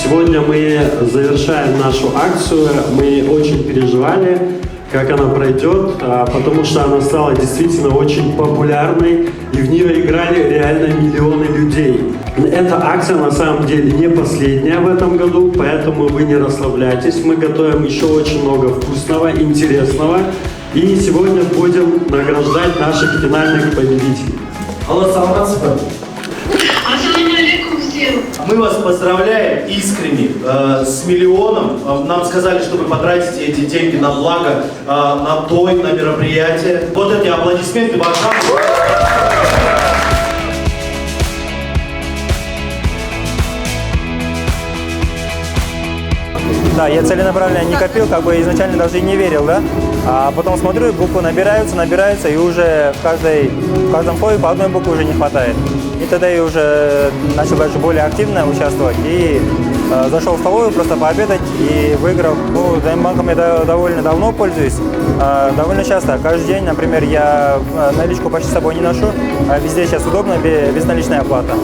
Сегодня мы завершаем нашу акцию. Мы очень переживали, как она пройдет, потому что она стала действительно очень популярной, и в нее играли реально миллионы людей. Эта акция на самом деле не последняя в этом году, поэтому вы не расслабляйтесь. Мы готовим еще очень много вкусного, интересного, и сегодня будем награждать наших финальных победителей. Алло, саламатсызбы. Ассаламу алейкум всем. Мы вас поздравляем искренне с миллионом. Нам сказали, что вы потратите эти деньги на благо, на той, на мероприятие. Вот эти аплодисменты вам. Да, я целенаправленно не копил, как бы изначально даже и не верил, да. А потом смотрю, буквы набираются, и уже в каждом слое по одной букве уже не хватает. И тогда я уже начал даже более активно участвовать. И зашел в столовую просто пообедать и выиграл. Ну, Займбанком я довольно давно пользуюсь, довольно часто. Каждый день, например, я наличку почти с собой не ношу, а везде сейчас удобно, безналичная оплата.